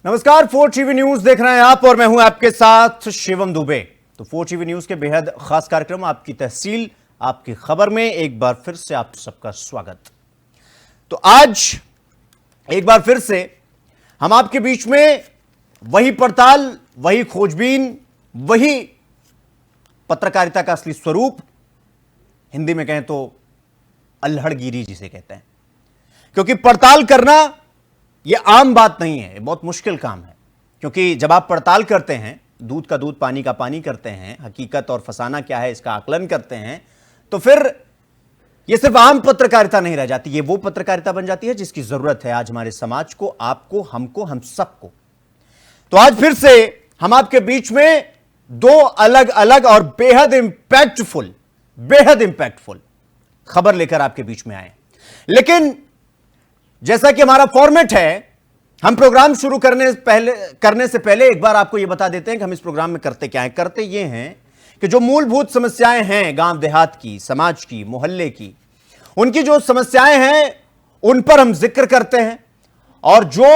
नमस्कार, 4 TV news देख रहे हैं आप और मैं हूं आपके साथ शिवम दुबे। तो 4 टीवी न्यूज के बेहद खास कार्यक्रम आपकी तहसील आपकी खबर में एक बार फिर से आप सबका स्वागत। तो आज एक बार फिर से हम आपके बीच में वही पड़ताल, वही खोजबीन, वही पत्रकारिता का असली स्वरूप, हिंदी में कहें तो अल्हड़गिरी जिसे कहते हैं, क्योंकि पड़ताल करना यह आम बात नहीं है, बहुत मुश्किल काम है। क्योंकि जब आप पड़ताल करते हैं, दूध का दूध पानी का पानी करते हैं, हकीकत और फसाना क्या है इसका आकलन करते हैं, तो फिर यह सिर्फ आम पत्रकारिता नहीं रह जाती, यह वो पत्रकारिता बन जाती है जिसकी जरूरत है आज हमारे समाज को, आपको, हमको, हम सबको। तो आज फिर से हम आपके बीच में दो अलग अलग और बेहद इंपैक्टफुल खबर लेकर आपके बीच में आए। लेकिन जैसा कि हमारा फॉर्मेट है, हम प्रोग्राम शुरू करने से पहले एक बार आपको यह बता देते हैं कि हम इस प्रोग्राम में करते क्या है। करते ये हैं कि जो मूलभूत समस्याएं हैं गांव देहात की, समाज की, मोहल्ले की, उनकी जो समस्याएं हैं उन पर हम जिक्र करते हैं और जो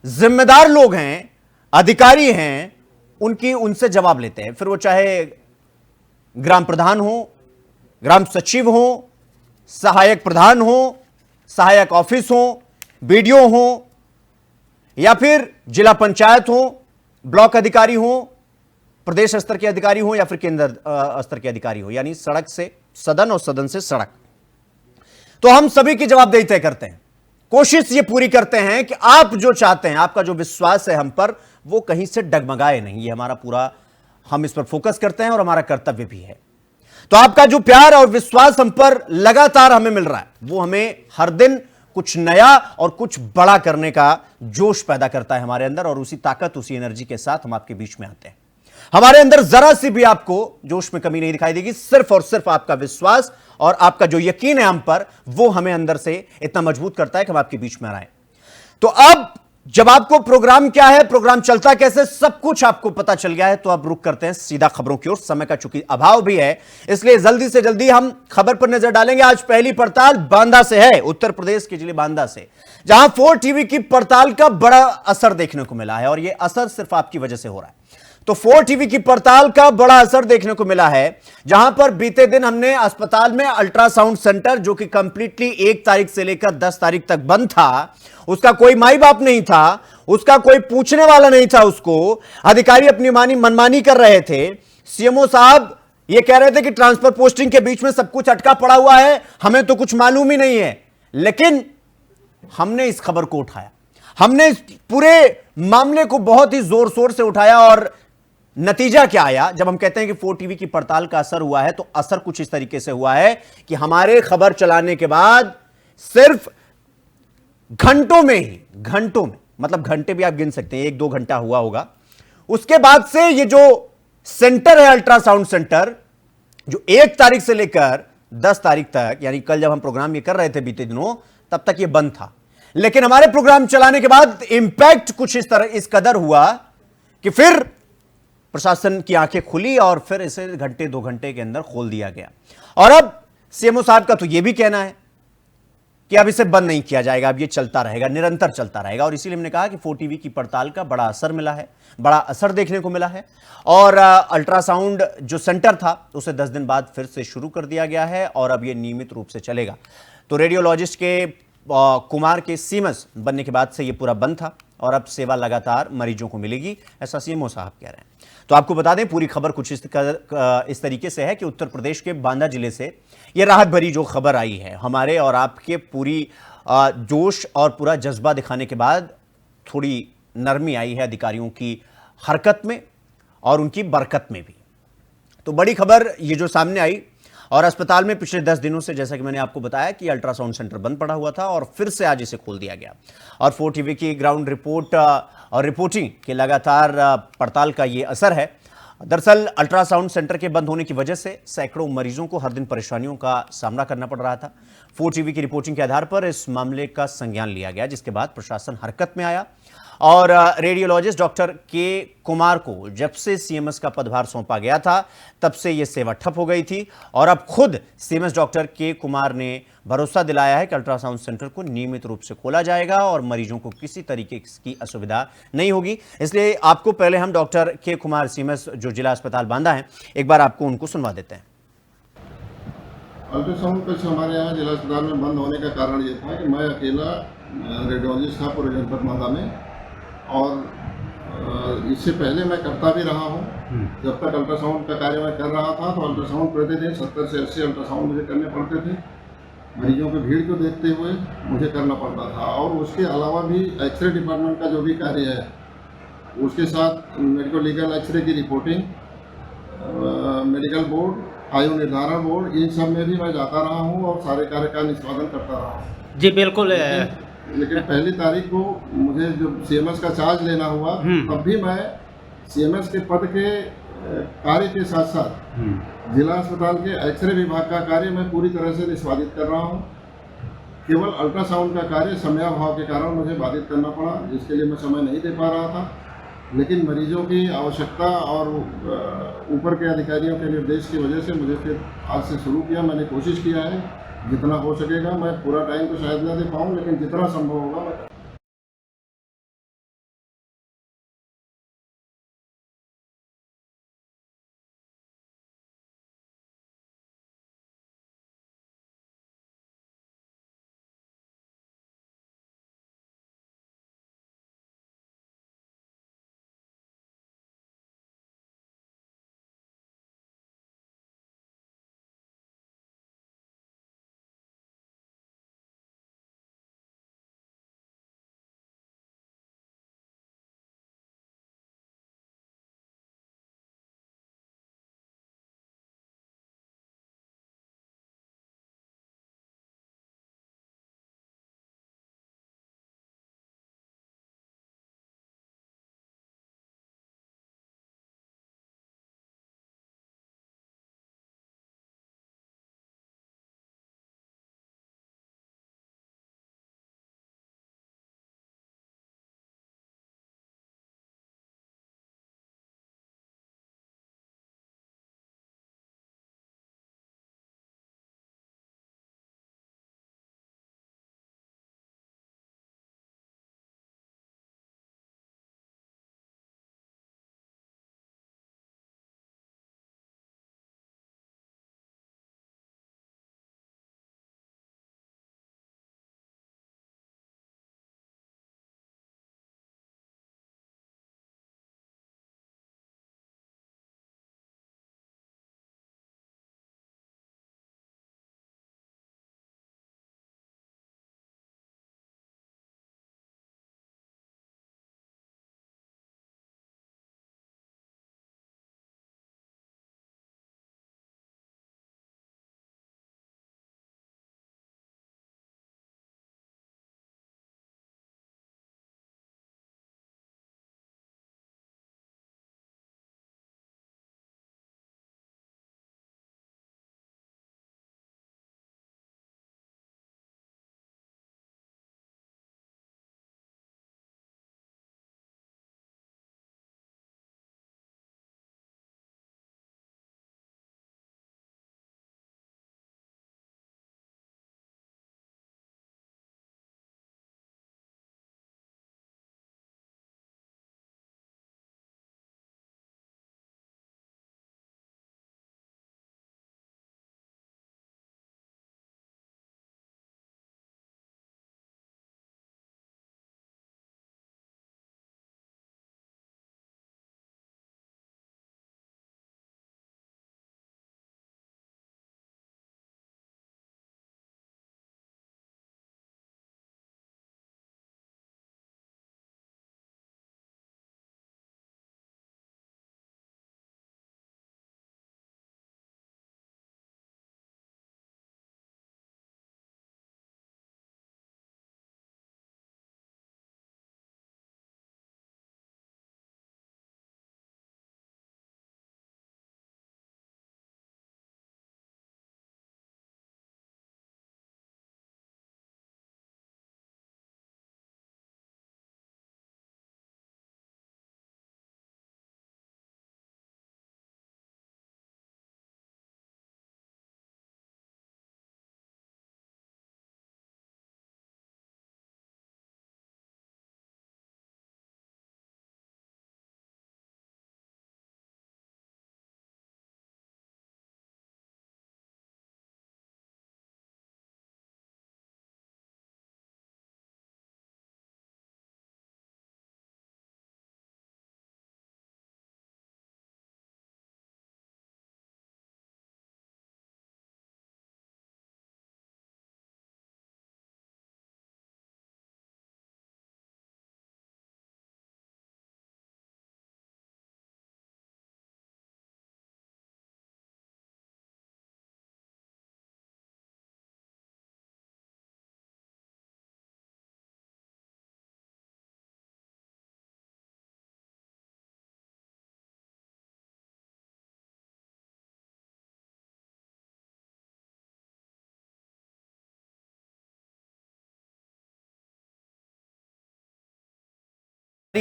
जिम्मेदार लोग हैं, अधिकारी हैं, उनसे जवाब लेते हैं। फिर वो चाहे ग्राम प्रधान हो, ग्राम सचिव हो, सहायक प्रधान हो, सहायक ऑफिस हो, बीडीओ हो, या फिर जिला पंचायत हो, ब्लॉक अधिकारी हो, प्रदेश स्तर के अधिकारी हो, या फिर केंद्र स्तर के अधिकारी हो, यानी सड़क से सदन और सदन से सड़क। तो हम सभी की जवाबदेही तय करते हैं। कोशिश ये पूरी करते हैं कि आप जो चाहते हैं, आपका जो विश्वास है हम पर, वो कहीं से डगमगाए नहीं। ये हमारा पूरा, हम इस पर फोकस करते हैं और हमारा कर्तव्य भी है। तो आपका जो प्यार और विश्वास हम पर लगातार हमें मिल रहा है, वो हमें हर दिन कुछ नया और कुछ बड़ा करने का जोश पैदा करता है हमारे अंदर, और उसी ताकत, उसी एनर्जी के साथ हम आपके बीच में आते हैं। हमारे अंदर जरा सी भी आपको जोश में कमी नहीं दिखाई देगी, सिर्फ और सिर्फ आपका विश्वास और आपका जो यकीन है हम पर, वो हमें अंदर से इतना मजबूत करता है कि हम आपके बीच में आ रहे हैं। तो अब जब आपको प्रोग्राम क्या है, प्रोग्राम चलता कैसे, सब कुछ आपको पता चल गया है, तो अब रुक करते हैं सीधा खबरों की ओर। समय का चूंकि अभाव भी है, इसलिए जल्दी से जल्दी हम खबर पर नजर डालेंगे। आज पहली पड़ताल बांदा से है, उत्तर प्रदेश के जिले बांदा से, जहां 4 टीवी की पड़ताल का बड़ा असर देखने को मिला है, और यह असर सिर्फ आपकी वजह से हो रहा है। तो 4 टीवी की पड़ताल का बड़ा असर देखने को मिला है, जहां पर बीते दिन हमने अस्पताल में अल्ट्रासाउंड सेंटर, जो कि कंप्लीटली 1 तारीख से लेकर 10 तारीख तक बंद था, उसका कोई माई बाप नहीं था, उसका कोई पूछने वाला नहीं था, उसको अधिकारी अपनी मनमानी कर रहे थे। सीएमओ साहब ये कह रहे थे कि ट्रांसफर पोस्टिंग के बीच में सब कुछ अटका पड़ा हुआ है, हमें तो कुछ मालूम ही नहीं है। लेकिन हमने इस खबर को उठाया, हमने इस पूरे मामले को बहुत ही जोर शोर से उठाया, और नतीजा क्या आया। जब हम कहते हैं कि 4 टीवी की पड़ताल का असर हुआ है, तो असर कुछ इस तरीके से हुआ है कि हमारे खबर चलाने के बाद सिर्फ घंटों में, मतलब घंटे भी आप गिन सकते हैं, 1-2 घंटा हुआ होगा, उसके बाद से ये जो सेंटर है अल्ट्रासाउंड सेंटर, जो 1 तारीख से लेकर 10 तारीख तक, यानी कल जब हम प्रोग्राम ये कर रहे थे बीते दिनों, तब तक ये बंद था। लेकिन हमारे प्रोग्राम चलाने के बाद इंपैक्ट कुछ इस कदर हुआ कि फिर प्रशासन की आंखें खुली और फिर इसे 1-2 घंटे के अंदर खोल दिया गया। और अब सीएमओ साहब का तो यह भी कहना है कि अब इसे बंद नहीं किया जाएगा, अब ये चलता रहेगा, निरंतर चलता रहेगा। और इसीलिए हमने कहा कि 4 टीवी की पड़ताल का बड़ा असर मिला है, बड़ा असर देखने को मिला है। और अल्ट्रासाउंड जो सेंटर था उसे 10 दिन बाद फिर से शुरू कर दिया गया है, और अब ये नियमित रूप से चलेगा। तो रेडियोलॉजिस्ट के कुमार के सीमस बनने के बाद से ये पूरा बंद था, और अब सेवा लगातार मरीजों को मिलेगी, ऐसा सीएमओ साहब कह रहे हैं। तो आपको बता दें, पूरी खबर कुछ इस तरीके से है कि उत्तर प्रदेश के बांदा जिले से ये राहत भरी जो खबर आई है, हमारे और आपके पूरी जोश और पूरा जज्बा दिखाने के बाद थोड़ी नरमी आई है अधिकारियों की हरकत में और उनकी बरकत में भी। तो बड़ी खबर ये जो सामने आई, और अस्पताल में पिछले 10 दिनों से, जैसा कि मैंने आपको बताया, कि अल्ट्रासाउंड सेंटर बंद पड़ा हुआ था, और फिर से आज इसे खोल दिया गया। और 4 टीवी की ग्राउंड रिपोर्ट और रिपोर्टिंग के लगातार पड़ताल का ये असर है। दरअसल अल्ट्रासाउंड सेंटर के बंद होने की वजह से सैकड़ों मरीजों को हर दिन परेशानियों का सामना करना पड़ रहा था। 4 टीवी की रिपोर्टिंग के आधार पर इस मामले का संज्ञान लिया गया, जिसके बाद प्रशासन हरकत में आया और रेडियोलॉजिस्ट डॉक्टर के कुमार को जब से सीएमएस का पदभार सौंपा गया था तब से यह सेवा ठप हो गई थी और अब खुद सीएमएस डॉक्टर के कुमार ने भरोसा दिलाया है कि अल्ट्रासाउंड सेंटर को नियमित रूप से खोला जाएगा और मरीजों को किसी तरीके की असुविधा नहीं होगी। इसलिए आपको पहले हम डॉक्टर के कुमार सीएमएस जो जिला अस्पताल बांदा है, एक बार आपको उनको सुनवा देते हैं। अल्ट्रासाउंड पेश हमारे यहाँ जिला अस्पताल में बंद होने का कारण ये था कि मैं अकेला रेडियोलॉजिस्ट था पूरे जनपद मादा में, और इससे पहले मैं करता भी रहा हूँ। जब तक अल्ट्रासाउंड का कार्य मैं कर रहा था तो अल्ट्रासाउंड प्रतिदिन 70 से 80 अल्ट्रासाउंड मुझे करने पड़ते थे। मरीजों की भीड़ को देखते हुए मुझे करना पड़ता था, और उसके अलावा भी एक्सरे डिपार्टमेंट का जो भी कार्य है उसके साथ मेडिको लीगल एक्सरे की रिपोर्टिंग, मेडिकल बोर्ड, आयु निर्धारण बोर्ड, इन सब में भी मैं जाता रहा हूँ और सारे कार्य का निष्पादन करता रहा हूँ। जी बिल्कुल। लेकिन पहली तारीख को मुझे जब सीएमएस का चार्ज लेना हुआ तब भी मैं सीएमएस के पद के कार्य के साथ साथ जिला अस्पताल के एक्सरे विभाग का कार्य मैं पूरी तरह से निष्पादित कर रहा हूँ। केवल अल्ट्रासाउंड का कार्य समयाभाव के कारण मुझे बाधित करना पड़ा, जिसके लिए मैं समय नहीं दे पा रहा था। लेकिन मरीजों की आवश्यकता और ऊपर के अधिकारियों के निर्देश की वजह से मुझे फिर आज से शुरू किया। मैंने कोशिश किया है जितना हो सकेगा, मैं पूरा टाइम तो शायद ना दे पाऊँ, लेकिन जितना संभव होगा मैं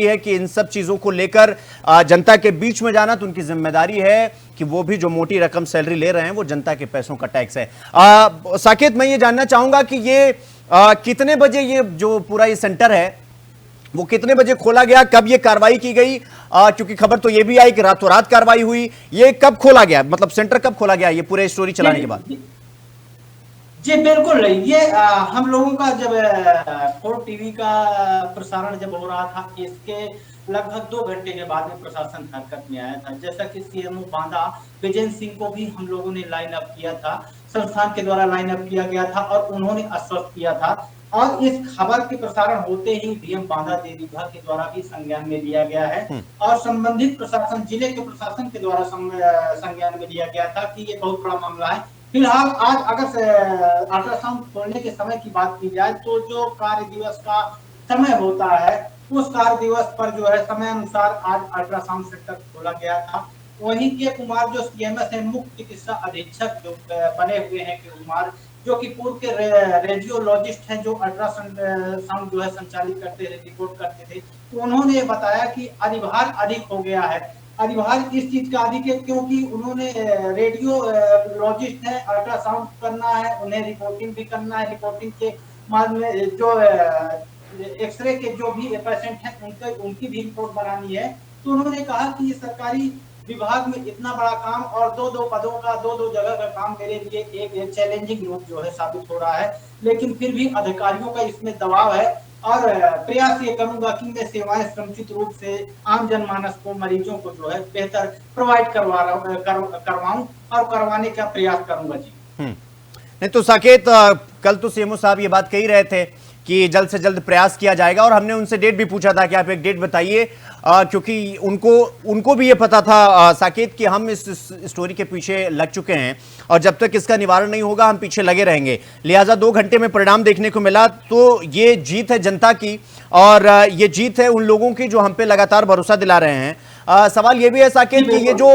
है कि इन सब चीजों को लेकर जनता के बीच में जाना, तो उनकी जिम्मेदारी है कि वो भी जो मोटी रकम सैलरी ले रहे हैं वो जनता के पैसों का टैक्स है। साकेत, मैं ये जानना चाहूंगा कि ये कितने बजे ये जो पूरा ये सेंटर है वो कितने बजे खोला गया, कब ये कार्रवाई की गई? क्योंकि खबर तो ये भी आई कि रातों रात कार्रवाई हुई। ये कब खोला गया, मतलब सेंटर कब खोला गया ये पूरे स्टोरी चलाने के बाद? जी बिल्कुल, ये हम लोगों का जब फोर्ट टीवी का प्रसारण जब हो रहा था, इसके लगभग 2 घंटे के बाद में प्रशासन हरकत में आया था। जैसा कि सीएमओ बांदा विजय सिंह को भी हम लोगों ने लाइन अप किया था, संस्थान के द्वारा लाइन अप किया गया था और उन्होंने आश्वस्त किया था। और इस खबर के प्रसारण होते ही डीएम बांदा देवीभा के द्वारा भी संज्ञान में लिया गया है और संबंधित प्रशासन, जिले के प्रशासन के द्वारा संज्ञान में लिया गया था कि ये बहुत बड़ा मामला है। फिलहाल आज अगर अल्ट्रासाउंड खोलने के समय की बात की जाए तो जो कार्य दिवस का समय होता है उस कार्य दिवस पर जो है समय अनुसार आज अल्ट्रासाउंड सेंटर खोला गया था। वहीं के कुमार जो सीएमएस है, मुख्य चिकित्सा अधीक्षक जो बने हुए हैं के कुमार, जो कि पूर्व के रेडियोलॉजिस्ट हैं, जो अल्ट्रासाउंड जो है संचालित करते थे, रिपोर्ट करते थे, तो उन्होंने बताया कि अधिभार अधिक हो गया है। अधिभार इस चीज का अधिक है क्योंकि उन्होंने रेडियोलॉजिस्ट है, अल्ट्रासाउंड करना है, उन्हें रिपोर्टिंग भी करना है। रिपोर्टिंग के माध्यम में जो एक्सरे के जो भी पेशेंट हैं उनकी भी रिपोर्ट बनानी है। तो उन्होंने कहा कि ये सरकारी विभाग में इतना बड़ा काम और दो पदों का दो जगह का काम मेरे लिए एक चैलेंजिंग रूप जो है साबित हो रहा है। लेकिन फिर भी अधिकारियों का इसमें दबाव है और प्रयास ये करूंगा कि मैं सेवाएं समुचित रूप से आम जनमानस को, मरीजों को जो है बेहतर प्रोवाइड करवाऊं और करवाने का प्रयास करूंगा। जी नहीं तो साकेत, कल तो सीएमओ साहब ये बात कही रहे थे कि जल्द से जल्द प्रयास किया जाएगा और हमने उनसे डेट भी पूछा था कि आप एक डेट बताइए, क्योंकि उनको भी ये पता था साकेत कि हम इस स्टोरी के पीछे लग चुके हैं और जब तक इसका निवारण नहीं होगा हम पीछे लगे रहेंगे। लिहाजा 2 घंटे में परिणाम देखने को मिला, तो ये जीत है जनता की और ये जीत है उन लोगों की जो हम पे लगातार भरोसा दिला रहे हैं। सवाल ये भी है साकेत कि ये जो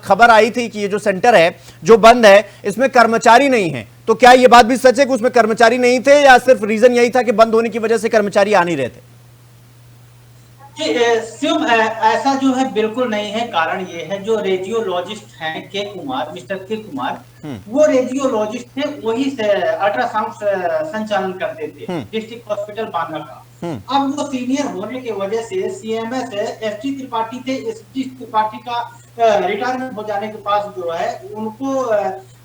खबर आई थी कि ये जो सेंटर है जो बंद है इसमें कर्मचारी नहीं है, तो क्या ये बात भी सच है कि उसमें कर्मचारी नहीं थे या सिर्फ रीजन यही था कि बंद होने की वजह से कर्मचारी आ नहीं रहे थे? शिव, ऐसा जो है बिल्कुल नहीं है। कारण ये है जो रेडियोलॉजिस्ट हैं के कुमार, मिस्टर के कुमार, वो रेडियोलॉजिस्ट थे, वही से अल्ट्रासाउंड संचालन करते थे डिस्ट्रिक्ट हॉस्पिटल बांदा का। अब वो सीनियर होने की वजह से सीएमएस एसटी त्रिपाठी थे, एसटी त्रिपाठी का रिटायरमेंट हो जाने के पास जो है उनको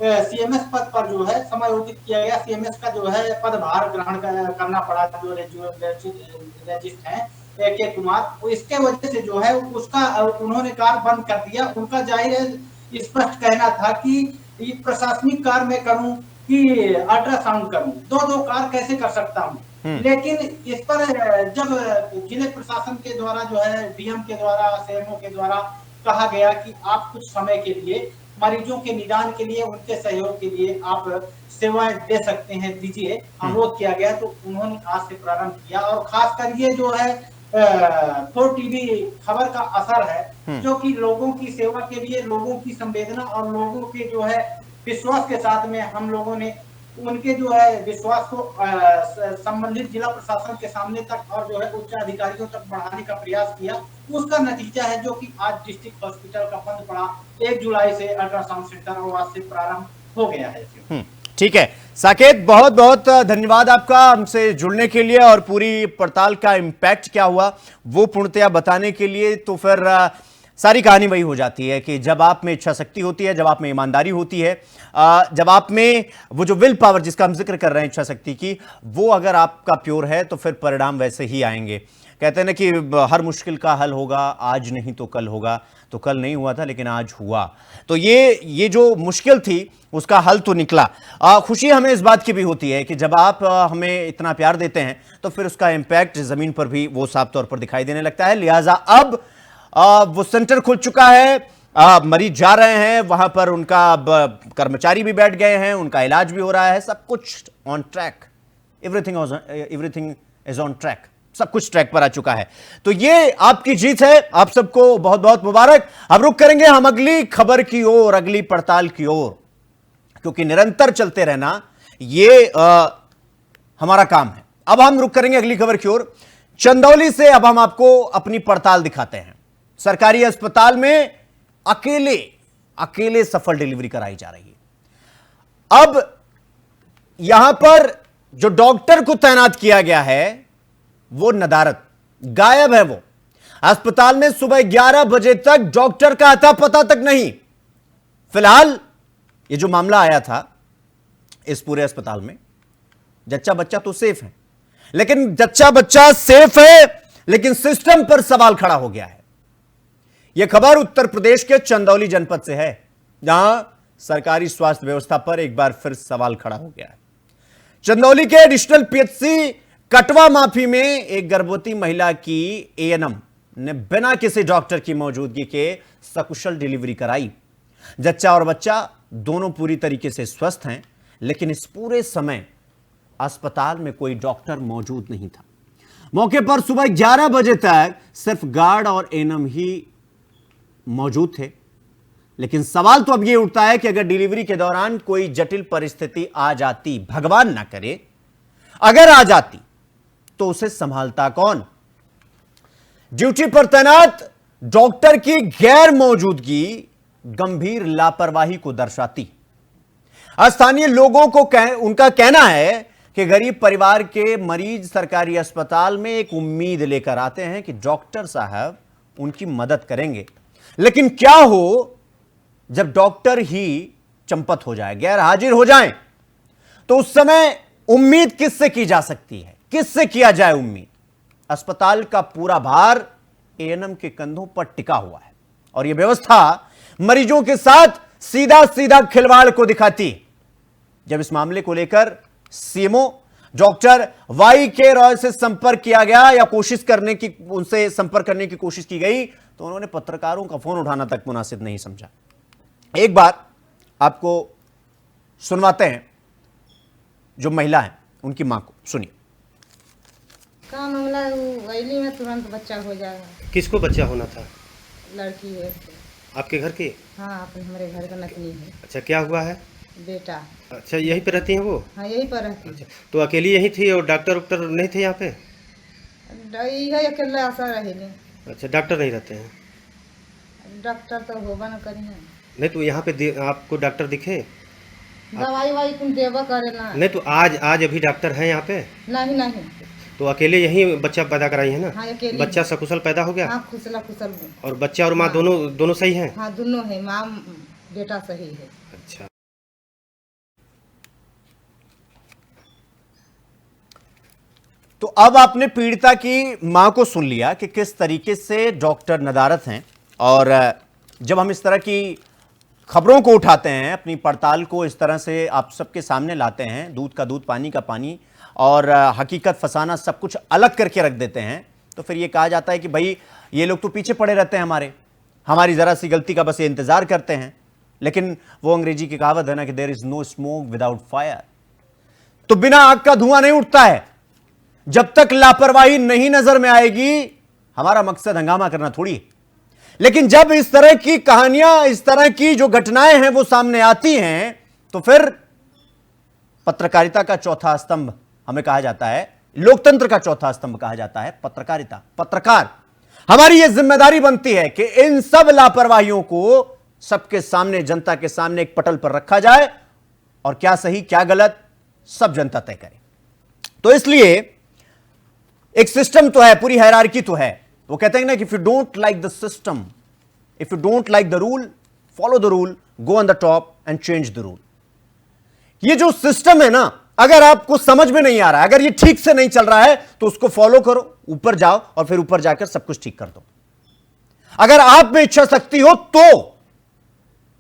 सीएमएस पद पर जो है समायोजित किया गया। सीएमएस का जो है पदभार ग्रहण करना पड़ा जो रेजिस्ट हैं के कुमार, तो इसके वजह से जो है उसका उन्होंने कार्य बंद कर दिया। उनका जाहिर है स्पष्ट कहना था कि प्रशासनिक कार्य में करूं कि अल्ट्रासाउंड करूं, दो कार्य कैसे कर सकता हूं। लेकिन इस पर जब जिले प्रशासन के द्वारा जो है डीएम के द्वारा, सीएमओ के द्वारा कहा गया कि आप कुछ समय के लिए मरीजों के निदान के लिए, उनके सहयोग के लिए आप सेवाएं दे सकते हैं, दीजिए, अनुरोध किया गया। तो उन्होंने आज से प्रारंभ किया और खासकर ये जो है फोर्ट टीवी खबर का असर है जो कि लोगों की सेवा के लिए, लोगों की संवेदना और लोगों के जो है विश्वास के साथ में हम लोगों ने उनके जो है विश्वास को संबंधित जिला प्रशासन के सामने तक और जो है उच्च अधिकारियों तक बढ़ाने का प्रयास किया। उसका नतीजा है जो कि आज डिस्ट्रिक्ट हॉस्पिटल का बंद पड़ा। 1 जुलाई से अल्ट्रासाउंड सेंटर और आज से प्रारंभ हो गया है। ठीक है साकेत, बहुत बहुत धन्यवाद आपका हमसे जुड़ने के लिए और पूरी पड़ताल का इम्पैक्ट क्या हुआ वो पूर्णतया बताने के लिए। तो फिर सारी कहानी वही हो जाती है कि जब आप में इच्छा शक्ति होती है, जब आप में ईमानदारी होती है, जब आप में वो जो विल पावर जिसका हम जिक्र कर रहे हैं इच्छा शक्ति की, वो अगर आपका प्योर है तो फिर परिणाम वैसे ही आएंगे। कहते हैं ना कि हर मुश्किल का हल होगा, आज नहीं तो कल होगा, तो कल नहीं हुआ था लेकिन आज हुआ। तो ये जो मुश्किल थी उसका हल तो निकला। खुशी हमें इस बात की भी होती है कि जब आप हमें इतना प्यार देते हैं तो फिर उसका इम्पैक्ट जमीन पर भी वो साफ तौर पर दिखाई देने लगता है। लिहाजा अब वो सेंटर खुल चुका है, मरीज जा रहे हैं वहां पर, उनका कर्मचारी भी बैठ गए हैं, उनका इलाज भी हो रहा है, सब कुछ on track, everything is on track, सब कुछ ट्रैक पर आ चुका है। तो ये आपकी जीत है, आप सबको बहुत बहुत मुबारक। अब रुक करेंगे हम अगली खबर की ओर, अगली पड़ताल की ओर, क्योंकि निरंतर चलते रहना ये हमारा काम है। अब हम रुक करेंगे अगली खबर की ओर, चंदौली से अब हम आपको अपनी पड़ताल दिखाते हैं। सरकारी अस्पताल में अकेले सफल डिलीवरी कराई जा रही है। अब यहां पर जो डॉक्टर को तैनात किया गया है वो नदारत, गायब है। वो अस्पताल में सुबह 11 बजे तक डॉक्टर का अता पता तक नहीं। फिलहाल ये जो मामला आया था इस पूरे अस्पताल में, जच्चा बच्चा तो सेफ है, लेकिन जच्चा बच्चा सेफ है लेकिन सिस्टम पर सवाल खड़ा हो गया है। यह खबर उत्तर प्रदेश के चंदौली जनपद से है, जहां सरकारी स्वास्थ्य व्यवस्था पर एक बार फिर सवाल खड़ा हो गया है। चंदौली के एडिशनल पीएचसी कटवा माफी में एक गर्भवती महिला की एएनएम ने बिना किसी डॉक्टर की मौजूदगी के सकुशल डिलीवरी कराई। जच्चा और बच्चा दोनों पूरी तरीके से स्वस्थ हैं, लेकिन इस पूरे समय अस्पताल में कोई डॉक्टर मौजूद नहीं था। मौके पर सुबह 11 बजे तक सिर्फ गार्ड और एएनएम ही मौजूद थे। लेकिन सवाल तो अब यह उठता है कि अगर डिलीवरी के दौरान कोई जटिल परिस्थिति आ जाती, भगवान ना करे, अगर आ जाती तो उसे संभालता कौन? ड्यूटी पर तैनात डॉक्टर की गैर मौजूदगी गंभीर लापरवाही को दर्शाती। स्थानीय लोगों को उनका कहना है कि गरीब परिवार के मरीज सरकारी अस्पताल में एक उम्मीद लेकर आते हैं कि डॉक्टर साहब उनकी मदद करेंगे, लेकिन क्या हो जब डॉक्टर ही चंपत हो जाए, गैर हाजिर हो जाएं, तो उस समय उम्मीद किससे की जा सकती है? किससे किया जाए उम्मीद? अस्पताल का पूरा भार एएनएम के कंधों पर टिका हुआ है और यह व्यवस्था मरीजों के साथ सीधा सीधा खिलवाड़ को दिखाती है। जब इस मामले को लेकर सीएमओ डॉक्टर वाई के रॉय से संपर्क किया गया या उनसे संपर्क करने की कोशिश की गई, तो उन्होंने पत्रकारों का फोन उठाना तक मुनासिब नहीं समझा। एक बार आपको सुनवाते हैं जो महिला है उनकी मां को, सुनिए। का मामला वैली में तुरंत बच्चा हो जाएगा। किसको बच्चा होना था? लड़की है। आपके घर की? हाँ, अपने हमारे घर का नतनी है। अच्छा, क्या हुआ है? बेटा। अच्छा, यहीं पे रहती हैं वो? हाँ, यहीं पर रहती है। अच्छा, तो अकेली यहीं थी और डॉक्टर वॉक्टर नहीं थे यहाँ पे? यही अकेला ऐसा रहेगी। अच्छा, डॉक्टर नहीं रहते हैं? डॉक्टर तो होगा ना करी है। नहीं तो यहाँ पे आपको डॉक्टर दिखे? दवाई वाई कुछ देवा करे ना। नहीं तो आज अभी डॉक्टर है यहाँ पे? नहीं नहीं। तो अकेले यहीं बच्चा पैदा कराई है ना? हाँ, अकेले। बच्चा सकुशल पैदा हो गया? हाँ, खुशल। और बच्चा और माँ दोनों सही हैं? हाँ, दोनों है, माँ बेटा सही है। अच्छा। तो अब आपने पीड़िता की मां को सुन लिया कि किस तरीके से डॉक्टर नदारत हैं, और जब हम इस तरह की खबरों को उठाते हैं, अपनी पड़ताल को इस तरह से आप सबके सामने लाते हैं, दूध का दूध पानी का पानी और हकीकत फसाना सब कुछ अलग करके रख देते हैं, तो फिर ये कहा जाता है कि भाई ये लोग तो पीछे पड़े रहते हैं, हमारी ज़रा सी गलती का बस ये इंतज़ार करते हैं। लेकिन वो अंग्रेजी की कहावत है ना कि there is no smoke without fire. तो बिना आग का धुआं नहीं उठता है। जब तक लापरवाही नहीं नजर में आएगी, हमारा मकसद हंगामा करना थोड़ी है। लेकिन जब इस तरह की कहानियां, इस तरह की जो घटनाएं हैं वो सामने आती हैं, तो फिर पत्रकारिता का चौथा स्तंभ हमें कहा जाता है, लोकतंत्र का चौथा स्तंभ कहा जाता है पत्रकारिता। पत्रकार, हमारी यह जिम्मेदारी बनती है कि इन सब लापरवाहियों को सबके सामने, जनता के सामने एक पटल पर रखा जाए और क्या सही क्या गलत सब जनता तय करे। तो इसलिए एक सिस्टम तो है, पूरी हायरार्की तो है। वो कहते हैं ना कि if you don't like the system, if you don't like the rule, follow the rule, go on the top and change the rule. ये जो सिस्टम है ना, अगर आपको समझ में नहीं आ रहा है, अगर ये ठीक से नहीं चल रहा है, तो उसको फॉलो करो, ऊपर जाओ और फिर ऊपर जाकर सब कुछ ठीक कर दो। अगर आप में इच्छा शक्ति हो तो,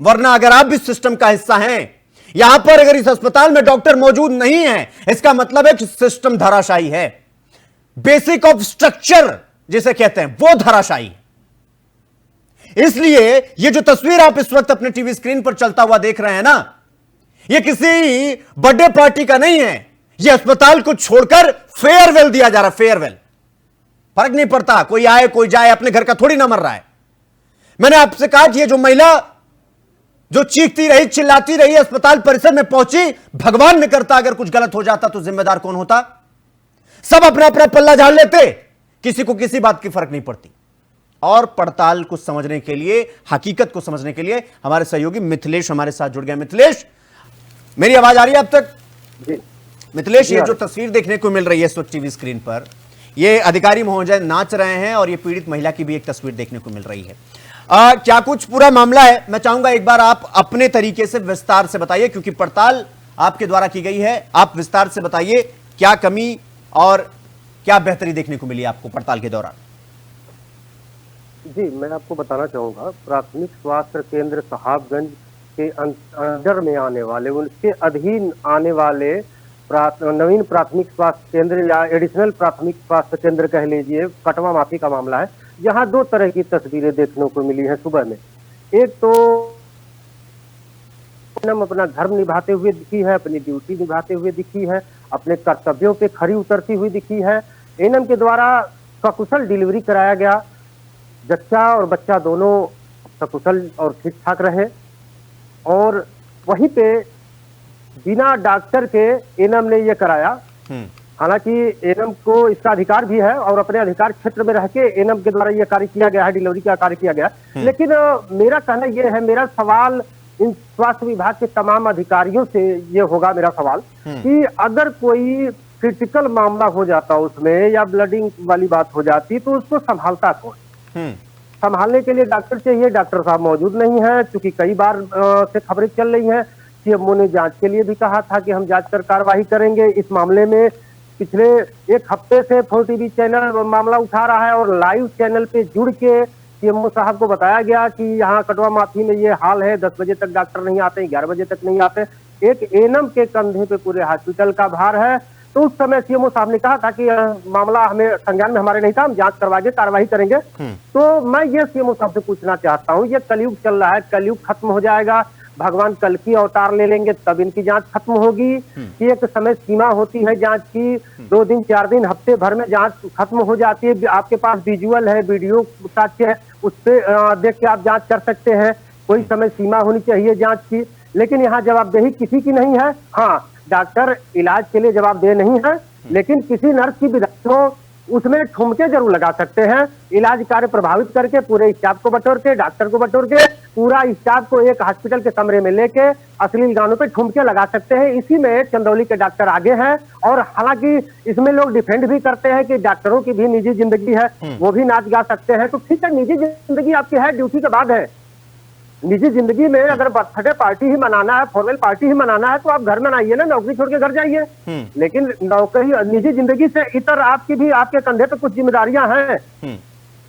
वरना अगर आप भी सिस्टम का हिस्सा हैं, यहां पर अगर इस अस्पताल में डॉक्टर मौजूद नहीं है, इसका मतलब है कि सिस्टम धराशायी है। बेसिक ऑफ स्ट्रक्चर जिसे कहते हैं वो धराशायी है। इसलिए ये जो तस्वीर आप इस वक्त अपने टीवी स्क्रीन पर चलता हुआ देख रहे हैं ना, ये किसी बर्थडे पार्टी का नहीं है। ये अस्पताल को छोड़कर फेयरवेल दिया जा रहा है, फेयरवेल। फर्क नहीं पड़ता कोई आए कोई जाए, अपने घर का थोड़ी ना मर रहा है। मैंने आपसे कहा कि ये जो महिला जो चीखती रही, चिल्लाती रही, अस्पताल परिसर में पहुंची, भगवान न करता अगर कुछ गलत हो जाता तो जिम्मेदार कौन होता? सब अपना अपना पल्ला झाड़ लेते। किसी को किसी बात की फर्क नहीं पड़ती। और पड़ताल को समझने के लिए, हकीकत को समझने के लिए हमारे सहयोगी मिथिलेश हमारे साथ जुड़ गए। मिथिलेश, मेरी आवाज आ रही है अब तक? जी मिथिलेश, ये जो तस्वीर देखने को मिल रही है स्वच्छ टीवी स्क्रीन पर, ये अधिकारी महोदय नाच रहे हैं और ये पीड़ित महिला की भी एक तस्वीर देखने को मिल रही है। क्या कुछ पूरा मामला है? मैं चाहूंगा एक बार आप अपने तरीके से विस्तार से बताइए, क्योंकि पड़ताल आपके द्वारा की गई है। आप विस्तार से बताइए क्या कमी और क्या बेहतरी देखने को मिली आपको पड़ताल के दौरान। जी, मैं आपको बताना चाहूँगा, प्राथमिक स्वास्थ्य केंद्र साहबगंज के अंडर में आने वाले, उनके अधीन आने वाले नवीन प्राथमिक स्वास्थ्य केंद्र या एडिशनल प्राथमिक स्वास्थ्य केंद्र कह लीजिए, कटवा माफी का मामला है। यहाँ दो तरह की तस्वीरें देखने को मिली हैं सुबह में। एक तो अपना धर्म निभाते हुए दिखी है, अपनी ड्यूटी निभाते हुए दिखी है, अपने कर्तव्यों पे खरी उतरती हुई दिखी है। एएनएम के द्वारा सकुशल डिलीवरी कराया गया, जच्चा और बच्चा दोनों सकुशल और ठीक ठाक रहे। और वहीं पे बिना डॉक्टर के एएनएम ने ये कराया। हालांकि एएनएम को इसका अधिकार भी है और अपने अधिकार क्षेत्र में रह के एएनएम के द्वारा ये कार्य किया गया है, डिलीवरी का कार्य किया गया है। लेकिन मेरा कहना ये है, मेरा सवाल इन स्वास्थ्य विभाग के तमाम अधिकारियों से ये होगा, मेरा सवाल कि अगर कोई क्रिटिकल मामला हो जाता उसमें या ब्लडिंग वाली बात हो जाती तो उसको संभालता कौन? संभालने के लिए डॉक्टर चाहिए, डॉक्टर साहब मौजूद नहीं है। चूंकि कई बार से खबरें चल रही हैं, सीएमओ ने जांच के लिए भी कहा था कि हम जांच कर कार्रवाई करेंगे इस मामले में। पिछले एक हफ्ते से 4 टीवी चैनल मामला उठा रहा है और लाइव चैनल पे जुड़ के सीएमओ साहब को बताया गया कि यहाँ कटवा माफी में ये हाल है, 10 बजे तक डॉक्टर नहीं आते, 11 बजे तक नहीं आते। एक एएनएम के कंधे पे पूरे हॉस्पिटल का भार है। तो उस समय सीएमओ साहब ने कहा था कि मामला हमें संज्ञान में हमारे नहीं था, हम जांच करवा के कार्रवाई करेंगे। तो मैं ये सीएमओ साहब से पूछना चाहता हूँ, ये कलयुग चल रहा है, कलयुग खत्म हो जाएगा, भगवान कल की अवतार ले लेंगे तब इनकी जांच खत्म होगी कि एक समय सीमा होती है जांच की, 2 दिन 4 दिन हफ्ते भर में जांच खत्म हो जाती है। आपके पास विजुअल है, वीडियो साक्ष्य है, उस पर देख के आप जांच कर सकते हैं। कोई समय सीमा होनी चाहिए जांच की, लेकिन यहाँ जवाबदेही किसी की नहीं है। हाँ, डॉक्टर इलाज के लिए जवाबदेह नहीं है, लेकिन किसी नर्स की विधायक हो उसमें ठुमके जरूर लगा सकते हैं। इलाज कार्य प्रभावित करके पूरे स्टाफ को बटोर के, डॉक्टर को बटोर के, पूरा स्टाफ को एक हॉस्पिटल के कमरे में लेके अश्लील गानों पे ठुमके लगा सकते हैं। इसी में चंदौली के डॉक्टर आगे हैं। और हालांकि इसमें लोग डिफेंड भी करते हैं कि डॉक्टरों की भी निजी जिंदगी है, वो भी नाच गा सकते हैं। तो ठीक है, निजी जिंदगी आपकी है, ड्यूटी के बाद है। निजी जिंदगी में अगर बर्थडे पार्टी ही मनाना है, फॉर्मल पार्टी ही मनाना है तो आप घर मनाइए ना, नौकरी छोड़ के घर जाइए। लेकिन नौकरी, निजी जिंदगी से इतर आपकी भी, आपके कंधे पे कुछ जिम्मेदारियां हैं,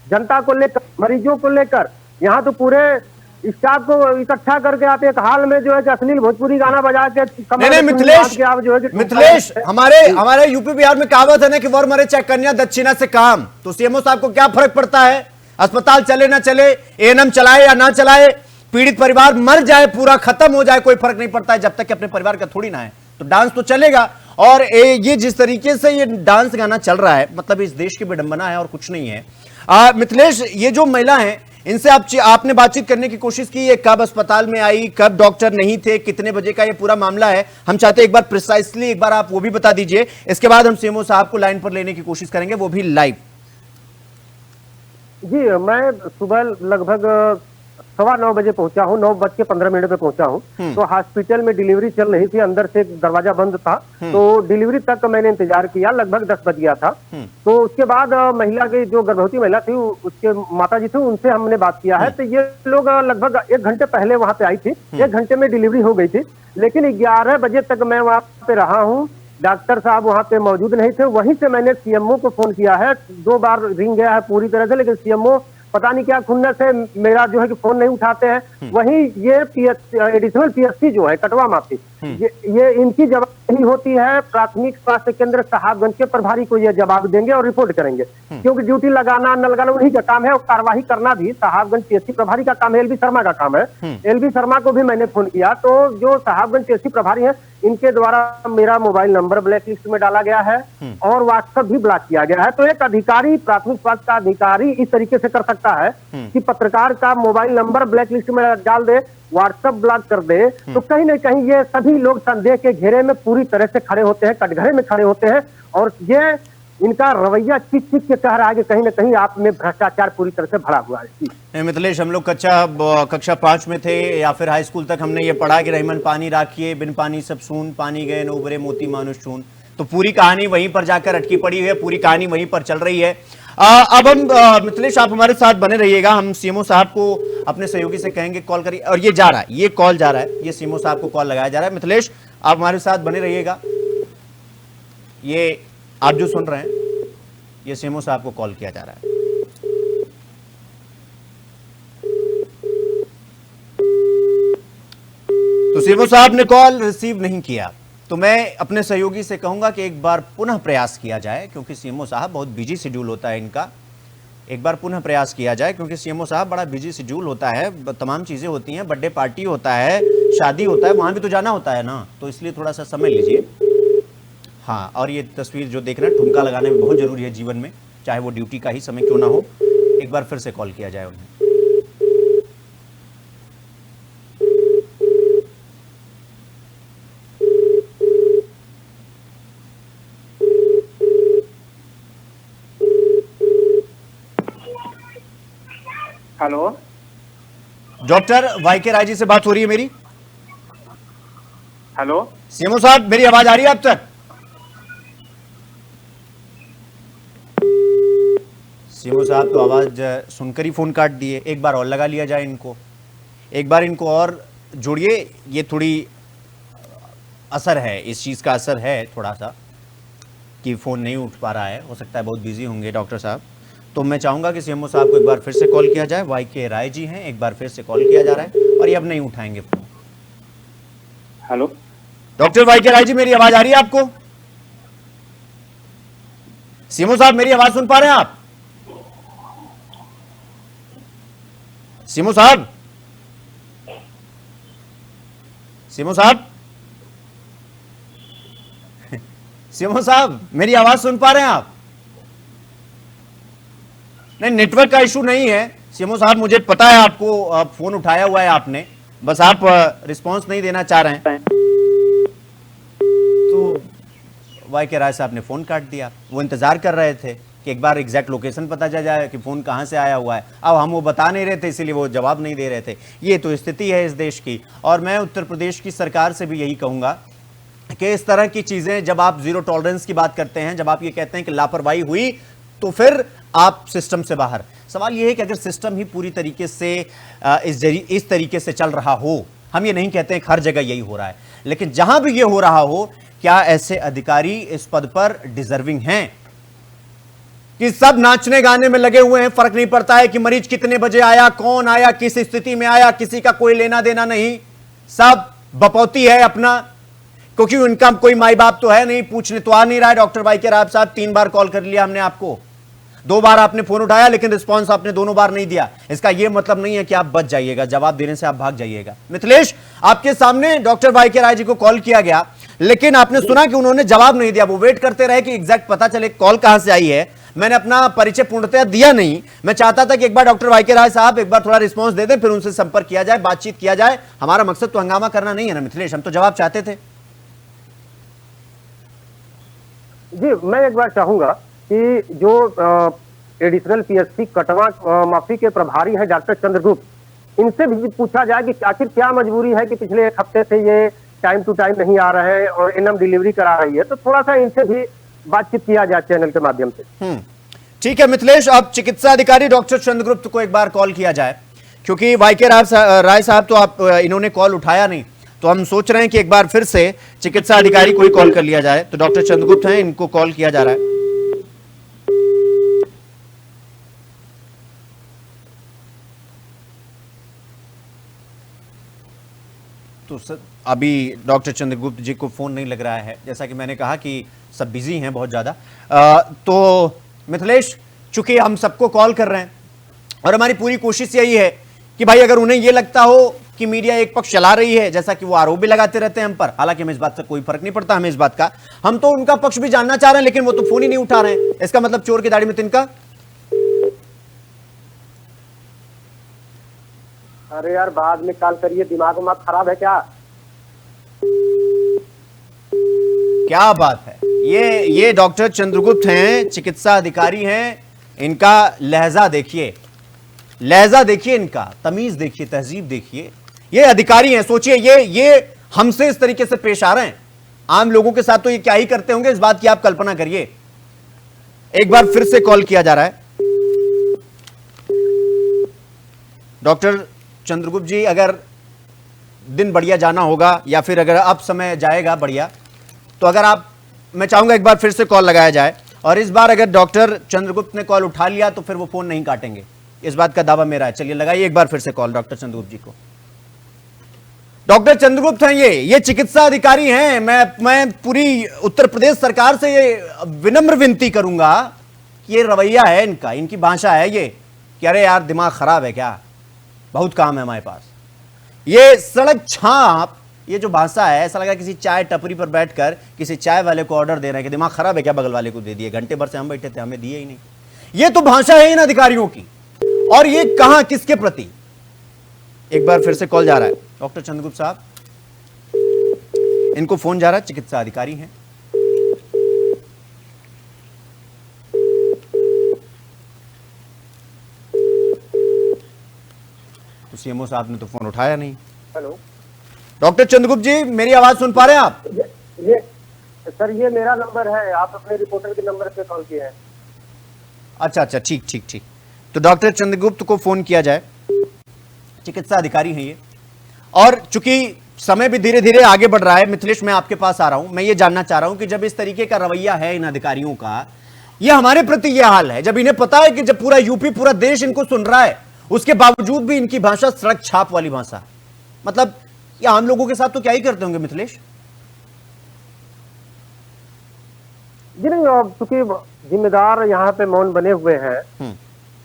जनता को लेकर, मरीजों को लेकर। यहाँ तो पूरे स्टाफ को इकट्ठा करके आप एक हाल में जो है कि अश्लील भोजपुरी गाना बजा के मिथिलेश, हमारे यूपी बिहार में कहावत है ना कि वर मरे चाहे कन्या दक्षिणा से काम। तो सीएमओ साहब को क्या फर्क पड़ता है, अस्पताल चले ना चले, एएनएम चलाए या ना चलाए, पीड़ित परिवार मर जाए, पूरा खत्म हो जाए, कोई फर्क नहीं पड़ता है जब तक कि अपने परिवार का थोड़ी ना है। तो डांस तो चलेगा। और ये जिस तरीके से ये डांस गाना चल रहा है, मतलब इस देश की विडंबना है और कुछ नहीं है। मिथिलेश, ये जो महिला है, इनसे आपने बातचीत करने की कोशिश की, ये कब अस्पताल में आई, कब डॉक्टर नहीं थे, कितने बजे का ये पूरा मामला है? हम चाहते हैं एक बार प्रिसाइसली एक बार आप वो भी बता दीजिए। इसके बाद हम सीएमओ साहब को लाइन पर लेने की कोशिश करेंगे, वो भी लाइव। जी, मैं सुबह लगभग 9:15 बजे पहुंचा हूँ, 9:15 पे पहुंचा हूँ। तो हॉस्पिटल में डिलीवरी चल रही थी, अंदर से दरवाजा बंद था, तो डिलीवरी तक मैंने इंतजार किया, लगभग 10 बज गया था। तो उसके बाद महिला की, जो गर्भवती महिला थी, उसके माताजी थी, उनसे हमने बात किया है। तो ये लोग लगभग 1 घंटे पहले वहां पे आई थी, 1 घंटे में डिलीवरी हो गई थी। लेकिन 11 बजे तक मैं वहां पे रहा हूँ, डॉक्टर साहब वहां पे मौजूद नहीं थे। वहीं से मैंने सीएमओ को फोन किया है, 2 बार रिंग गया है पूरी तरह से, लेकिन सीएमओ पता नहीं क्या खुन्नस है, मेरा जो है कि फोन नहीं उठाते हैं। वहीं ये एडिशनल पीएससी जो है कटवा माफी, ये इनकी जवाबदेही होती है। प्राथमिक स्वास्थ्य केंद्र साहबगंज के प्रभारी को ये जवाब देंगे और रिपोर्ट करेंगे, क्योंकि ड्यूटी लगाना न लगाना उन्हीं का काम है और कार्रवाई करना भी साहबगंज पीएससी प्रभारी का काम है, एलबी शर्मा का काम है। एलबी शर्मा को भी मैंने फोन किया, तो जो साहबगंज पीएससी प्रभारी है, इनके द्वारा मेरा मोबाइल नंबर ब्लैक लिस्ट में डाला गया है और व्हाट्सएप भी ब्लॉक किया गया है। तो एक अधिकारी, प्राथमिक स्वास्थ्य का अधिकारी इस तरीके से कर सकता है कि पत्रकार का मोबाइल नंबर ब्लैक लिस्ट में डाल दे, व्हाट्सएप ब्लॉक कर दे। तो कहीं ना कहीं ये सभी लोग संदेह के घेरे में पूरी तरह से खड़े होते हैं, कटघरे में खड़े होते हैं। और ये इनका रवैया चिक चिक के कह रहा है कि कहीं ना कहीं आप में भ्रष्टाचार पूरी तरह से भरा हुआ है। नहीं मिथिलेश, हम लोग कक्षा 5 में थे या फिर हाई स्कूल तक हमने ये पढ़ा कि रहीमन पानी राखिए बिन पानी सब सून, पानी गए न उबरे मोती मानुष चून। तो पूरी कहानी वहीं पर जाकर अटकी पड़ी है, पूरी कहानी वहीं पर चल रही है। अब हम मिथिलेश आप हमारे साथ बने रहिएगा, हम सीएमओ साहब को अपने सहयोगी से कहेंगे कॉल करिए। और ये जा रहा है, ये कॉल जा रहा है, ये सीएमओ साहब को कॉल लगाया जा रहा है। मिथिलेश आप हमारे साथ बने रहिएगा। ये आप जो सुन रहे हैं ये सीएमओ साहब को कॉल किया जा रहा है। तो सीएमओ साहब ने कॉल रिसीव नहीं किया, तो मैं अपने सहयोगी से कहूंगा कि एक बार पुनः प्रयास किया जाए, क्योंकि सीएमओ साहब बहुत बिजी शेड्यूल होता है इनका। एक बार पुनः प्रयास किया जाए क्योंकि सीएमओ साहब बड़ा बिजी शेड्यूल होता है, तमाम चीजें होती हैं, बर्थडे पार्टी होता है, शादी होता है, वहां भी तो जाना होता है ना, तो इसलिए थोड़ा सा समय लीजिए। हाँ, और ये तस्वीर जो देख रहे हैं, ठुमका लगाने में बहुत जरूरी है जीवन में, चाहे वो ड्यूटी का ही समय क्यों ना हो। एक बार फिर से कॉल किया जाए उन्हें। हेलो, डॉक्टर वाईके राय जी से बात हो रही है मेरी? हेलो सीएमओ साहब मेरी आवाज आ रही है आप तक? सीएमओ साहब तो आवाज सुनकर ही फोन काट दिए। एक बार और लगा लिया जाए इनको, एक बार इनको और जोड़िए। ये थोड़ी असर है, इस चीज का असर है थोड़ा सा कि फोन नहीं उठ पा रहा है, हो सकता है बहुत बिजी होंगे डॉक्टर साहब। तो मैं चाहूंगा कि सीएमओ साहब को एक बार फिर से कॉल किया जाए। वाईके राय जी हैं, एक बार फिर से कॉल किया जा रहा है और ये अब नहीं उठाएंगे phone. Hello doctor वाईके Rai ji मेरी आवाज आ रही है आपको? सीएमओ साहब मेरी आवाज सुन पा रहे हैं आप? सीएमओ साहब, सीएमओ साहब, सीएमओ साहब मेरी आवाज सुन पा रहे हैं आप? नहीं, नेटवर्क का इशू नहीं है सीएमओ साहब, मुझे पता है आपको फोन उठाया हुआ है आपने, बस आप रिस्पांस नहीं देना चाह रहे हैं। तो वाईके राय साहब ने फोन काट दिया। वो इंतजार कर रहे थे कि एक बार एग्जैक्ट लोकेशन पता चल जाए कि फोन कहां से आया हुआ है। अब हम वो बता नहीं रहे थे, इसीलिए वो जवाब नहीं दे रहे थे। ये तो स्थिति है इस देश की। और मैं उत्तर प्रदेश की सरकार से भी यही कहूंगा कि इस तरह की चीजें, जब आप जीरो टॉलरेंस की बात करते हैं, जब आप ये कहते हैं कि लापरवाही हुई, तो फिर आप सिस्टम से बाहर। सवाल यह है कि अगर सिस्टम ही पूरी तरीके से इस तरीके से चल रहा हो, हम ये नहीं कहते हैं कि हर जगह यही हो रहा है, लेकिन जहां भी ये हो रहा हो, क्या ऐसे अधिकारी इस पद पर डिजर्विंग हैं कि सब नाचने गाने में लगे हुए हैं? फर्क नहीं पड़ता है कि मरीज कितने बजे आया, कौन आया, किस स्थिति में आया, किसी का कोई लेना देना नहीं, सब बपौती है अपना, क्योंकि उनका कोई माई बाप तो है नहीं, पूछने तो आ नहीं रहा है। डॉक्टर वाईके राय साहब 3 बार कॉल कर लिया हमने आपको, 2 बार आपने फोन उठाया, लेकिन रिस्पांस आपने दोनों बार नहीं दिया। इसका यह मतलब नहीं है कि आप बच जाइएगा, जवाब देने से आप भाग जाइएगा। मिथिलेश, आपके सामने डॉक्टर वाईके राय जी को कॉल किया गया, लेकिन आपने सुना कि उन्होंने जवाब नहीं दिया। वो वेट करते रहे कि एग्जैक्ट पता चले कॉल कहां से आई है। मैंने अपना परिचय पूर्णतया दिया नहीं, मैं चाहता था कि एक बार डॉक्टर वाईके राय साहब एक बार थोड़ा रिस्पांस दे दें, फिर उनसे संपर्क किया जाए, बातचीत किया जाए। हमारा मकसद तो हंगामा करना नहीं है ना मिथिलेश, हम तो जवाब चाहते थे। जी, मैं एक बार चाहूंगा कि जो एडिशनल पीएससी कटवा माफी के प्रभारी हैं डॉक्टर चंद्रगुप्त, इनसे भी पूछा जाए कि आखिर क्या मजबूरी है कि पिछले 1 हफ्ते से ये टाइम टू टाइम नहीं आ रहे हैं और एनएम डिलीवरी करा रही है। तो थोड़ा सा इनसे भी बातचीत किया जाए चैनल के माध्यम से। ठीक है मिथिलेश, अब चिकित्सा अधिकारी डॉक्टर चंद्रगुप्त को एक बार कॉल किया जाए, क्योंकि वाईके राय साहब तो आप इन्होंने कॉल उठाया नहीं, तो हम सोच रहे हैं कि एक बार फिर से चिकित्सा अधिकारी को ही कॉल कर लिया जाए। तो डॉक्टर चंद्रगुप्त हैं, इनको कॉल किया जा रहा है। तो सर अभी डॉक्टर चंद्रगुप्त जी को फोन नहीं लग रहा है, जैसा कि मैंने कहा कि सब बिजी हैं बहुत ज्यादा। तो मिथिलेश, चूंकि हम सबको कॉल कर रहे हैं और हमारी पूरी कोशिश यही है कि भाई अगर उन्हें यह लगता हो कि मीडिया एक पक्ष चला रही है, जैसा कि वो आरोप भी लगाते रहते हैं हम पर, हालांकि हमें इस बात से कोई फर्क नहीं पड़ता, हमें इस बात का, हम तो उनका पक्ष भी जानना चाह रहे हैं, लेकिन वो तो फोन ही नहीं उठा रहे हैं। इसका मतलब चोर की दाढ़ी में तिनका। अरे यार, बाद में कॉल करिए, दिमाग खराब है क्या? क्या बात है, ये डॉक्टर चंद्रगुप्त हैं, चिकित्सा अधिकारी हैं। इनका लहजा देखिए, इनका तमीज देखिए, तहजीब देखिए। ये अधिकारी हैं, सोचिए ये हमसे इस तरीके से पेश आ रहे हैं। आम लोगों के साथ तो ये क्या ही करते होंगे, इस बात की आप कल्पना करिए। एक बार फिर से कॉल किया जा रहा है। डॉक्टर चंद्रगुप्त जी, अगर दिन बढ़िया जाना होगा या फिर अगर अब समय जाएगा बढ़िया, तो अगर आप, मैं चाहूंगा एक बार फिर से कॉल लगाया जाए। और इस बार अगर डॉक्टर चंद्रगुप्त ने कॉल उठा लिया तो फिर वो फोन नहीं काटेंगे, इस बात का दावा मेरा है। चलिए लगाइए एक बार फिर से कॉल डॉक्टर चंद्रगुप्त जी को। डॉक्टर चंद्रगुप्त हैं ये चिकित्सा अधिकारी हैं। मैं पूरी उत्तर प्रदेश सरकार से ये विनम्र विनती करूंगा कि ये रवैया है इनका, इनकी भाषा है ये कि अरे यार दिमाग खराब है क्या, बहुत काम है हमारे पास। ये सड़क छाप, ये जो भाषा है, ऐसा लगा किसी चाय टपरी पर बैठकर किसी चाय वाले को ऑर्डर दे रहे हैं कि दिमाग खराब है क्या, बगल वाले को दे दिए, घंटे भर से हम बैठे थे हमें दिए ही नहीं। ये तो भाषा है इन अधिकारियों की। और ये कहां, किसके प्रति। एक बार फिर से कॉल जा रहा है। डॉक्टर चंद्रगुप्त साहब, इनको फोन जा रहा है, चिकित्सा अधिकारी हैं। तो सीएमओ साहब ने तो फोन उठाया नहीं। हेलो डॉक्टर चंद्रगुप्त जी, मेरी आवाज सुन पा रहे हैं आप? ये सर, ये मेरा नंबर है, आप अपने रिपोर्टर के नंबर पे कॉल किए हैं। अच्छा, ठीक। तो डॉक्टर चंद्रगुप्त को फोन किया जाए, चिकित्सा अधिकारी हैं ये। और चूंकि समय भी धीरे धीरे आगे बढ़ रहा है, मिथिलेश मैं आपके पास आ रहा हूं। मैं ये जानना चाह रहा हूं कि जब इस तरीके का रवैया है इन अधिकारियों का, ये हमारे प्रति ये हाल है, जब इन्हें पता है कि जब पूरा यूपी, पूरा देश इनको सुन रहा है, उसके बावजूद भी इनकी भाषा सड़क छाप वाली भाषा, मतलब ये आम लोगों के साथ तो क्या ही करते होंगे मिथिलेश? जी नहीं, चूंकि जिम्मेदार यहाँ पे मौन बने हुए हैं,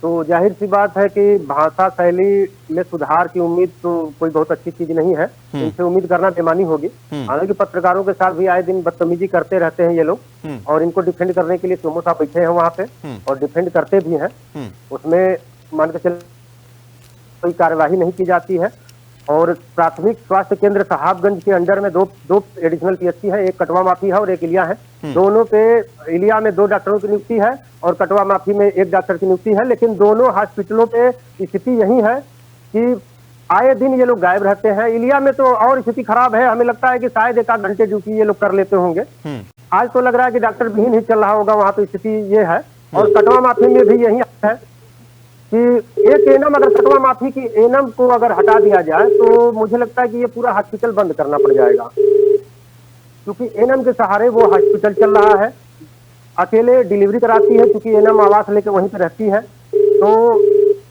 तो जाहिर सी बात है कि भाषा शैली में सुधार की उम्मीद तो कोई बहुत अच्छी चीज नहीं है। इनसे उम्मीद करना बेमानी होगी। हालांकि पत्रकारों के साथ भी आए दिन बदतमीजी करते रहते हैं ये लोग, और इनको डिफेंड करने के लिए सीएमओ साहब बैठे हैं वहाँ पे और डिफेंड करते भी हैं। उसमें मान के चल कोई कार्यवाही नहीं की जाती है। और प्राथमिक स्वास्थ्य केंद्र साहबगंज के अंडर में दो एडिशनल पीएचसी है, एक कटवा माफी है और एक इलिया है। दोनों पे, इलिया में 2 डॉक्टरों की नियुक्ति है और कटवा माफी में 1 डॉक्टर की नियुक्ति है। लेकिन दोनों हॉस्पिटलों पे स्थिति यही है कि आए दिन ये लोग गायब रहते हैं। इलिया में तो और स्थिति खराब है, हमें लगता है कि शायद 1 घंटे ड्यूटी ये लोग कर लेते होंगे। आज तो लग रहा है कि डॉक्टर भी नहीं चल रहा होगा, वहाँ पे स्थिति ये है। और कटवा माफी में भी यही है कि एक एनम, अगर कटवा माफी की एनम को अगर हटा दिया जाए तो मुझे लगता है कि ये पूरा हॉस्पिटल बंद करना पड़ जाएगा, क्योंकि एनम के सहारे वो हॉस्पिटल चल रहा है। अकेले डिलीवरी कराती है, क्योंकि एनम आवास लेकर वहीं पे रहती है। तो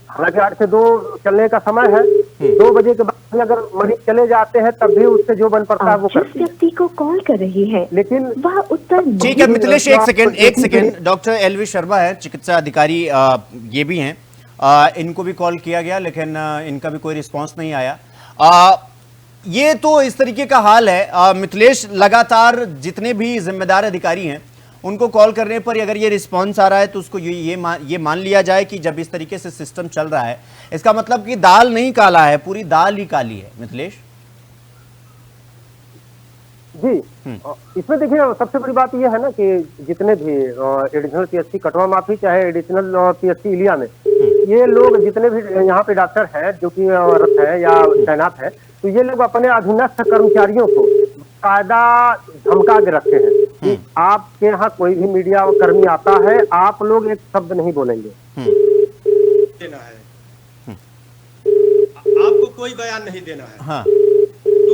हालांकि 8 से 2 चलने का समय है, 2 बजे के बाद भी अगर मरीज चले जाते हैं तब भी उससे जो बन पड़ता है वो करती है। व्यक्ति को कॉल कर रही है लेकिन वह उत्तर ठीक है मिथिलेश, एक सेकेंड। डॉक्टर एलवी शर्मा है, चिकित्सा अधिकारी ये भी हैं। इनको भी कॉल किया गया लेकिन इनका भी कोई रिस्पांस नहीं आया। ये तो इस तरीके का हाल है मिथिलेश। लगातार जितने भी जिम्मेदार अधिकारी हैं उनको कॉल करने पर अगर ये रिस्पांस आ रहा है तो उसको ये मान लिया जाए कि जब इस तरीके से सिस्टम चल रहा है, इसका मतलब कि दाल नहीं काला है, पूरी दाल ही काली है। मिथिलेश जी, इसमें देखिए सबसे बड़ी बात यह है ना कि जितने भी एडिशनल पीएचसी कटवा माफी चाहे एडिशनल पीएचसी इलिया में, ये लोग जितने भी यहाँ पे डॉक्टर हैं जो कि रत है या तैनात है, तो ये लोग अपने अधीनस्थ कर्मचारियों को कायदा धमका के रखते हैं कि आपके यहाँ कोई भी मीडिया कर्मी आता है, आप लोग एक शब्द नहीं बोलेंगे, देना है आपको कोई बयान नहीं देना है। हाँ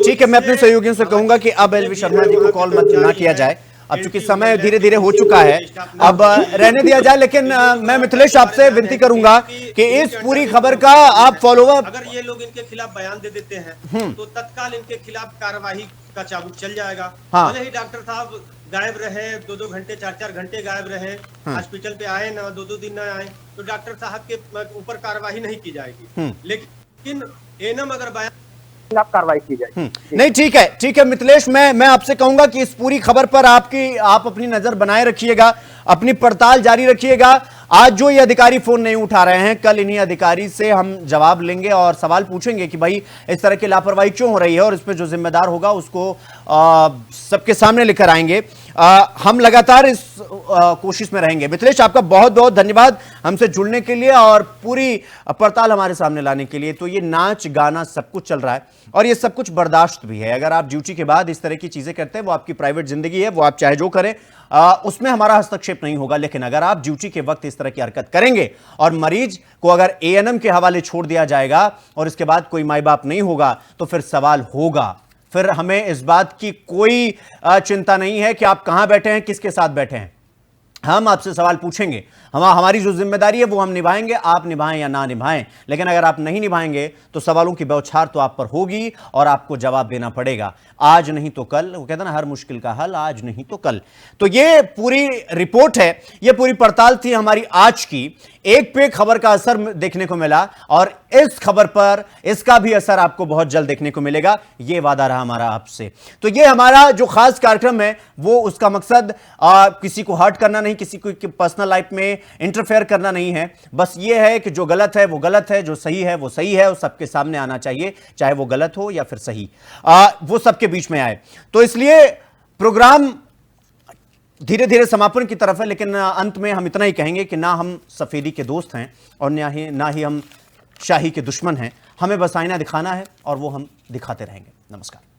ठीक है, मैं अपने सहयोगियों से कहूंगा कि अब एलवी शर्मा जी को कॉल मत ना किया जाए। अब चूंकि समय धीरे धीरे हो चुका है, अब रहने दिया जाए। लेकिन मैं मिथिलेश आपसे विनती करूंगा कि इस पूरी खबर का आप फॉलोअप, अगर ये लोग इनके खिलाफ बयान दे देते हैं तो तत्काल इनके खिलाफ कार्यवाही का चाबुक चल जाएगा। भले ही डॉक्टर साहब गायब रहे, 2-2 घंटे 4-4 घंटे गायब रहे, हॉस्पिटल पे आए ना, 2-2 दिन ना आए, तो डॉक्टर साहब के ऊपर कार्यवाही नहीं की जाएगी। लेकिन एनम अगर बयान खिलाफ कार्रवाई की जाए। नहीं ठीक है मिथिलेश, मैं आपसे कहूंगा कि इस पूरी खबर पर आप अपनी नजर बनाए रखिएगा, अपनी पड़ताल जारी रखिएगा। आज जो ये अधिकारी फोन नहीं उठा रहे हैं, कल इन्हीं अधिकारी से हम जवाब लेंगे और सवाल पूछेंगे कि भाई इस तरह की लापरवाही क्यों हो रही है, और इस पे जो जिम्मेदार होगा उसको सबके सामने लेकर आएंगे। हम लगातार इस कोशिश में रहेंगे। मिथिलेश, आपका बहुत बहुत धन्यवाद हमसे जुड़ने के लिए और पूरी पड़ताल हमारे सामने लाने के लिए। तो ये नाच गाना सब कुछ चल रहा है और ये सब कुछ बर्दाश्त भी है। अगर आप ड्यूटी के बाद इस तरह की चीजें करते हैं, वो आपकी प्राइवेट जिंदगी है, वो आप चाहे जो करें, उसमें हमारा हस्तक्षेप नहीं होगा। लेकिन अगर आप ड्यूटी के वक्त इस तरह की हरकत करेंगे और मरीज को अगर एएनएम के हवाले छोड़ दिया जाएगा और इसके बाद कोई माई बाप नहीं होगा, तो फिर सवाल होगा। फिर हमें इस बात की कोई चिंता नहीं है कि आप कहां बैठे हैं, किसके साथ बैठे हैं। हम आपसे सवाल पूछेंगे, हमारी जो जिम्मेदारी है वो हम निभाएंगे, आप निभाएं या ना निभाएं। लेकिन अगर आप नहीं निभाएंगे तो सवालों की बौछार तो आप पर होगी और आपको जवाब देना पड़ेगा। आज नहीं तो कल, वो कहते हैं ना, हर मुश्किल का हल आज नहीं तो कल। तो ये पूरी रिपोर्ट है, ये पूरी पड़ताल थी हमारी आज की। एक पे खबर का असर देखने को मिला और इस खबर पर इसका भी असर आपको बहुत जल्द देखने को मिलेगा, ये वादा रहा हमारा आपसे। तो ये हमारा जो खास कार्यक्रम है वो, उसका मकसद किसी को हर्ट करना नहीं, किसी को पर्सनल लाइफ में इंटरफेयर करना नहीं है। बस ये है कि जो गलत है वो गलत है, जो सही है वो सही है, वो सबके सामने आना चाहिए, चाहे वो गलत हो या फिर सही, वो सबके बीच में आए। तो इसलिए प्रोग्राम धीरे धीरे समापन की तरफ है, लेकिन अंत में हम इतना ही कहेंगे कि ना हम सफेदी के दोस्त हैं और ना ही हम शाही के दुश्मन हैं। हमें बस आईना दिखाना है और वो हम दिखाते रहेंगे। नमस्कार।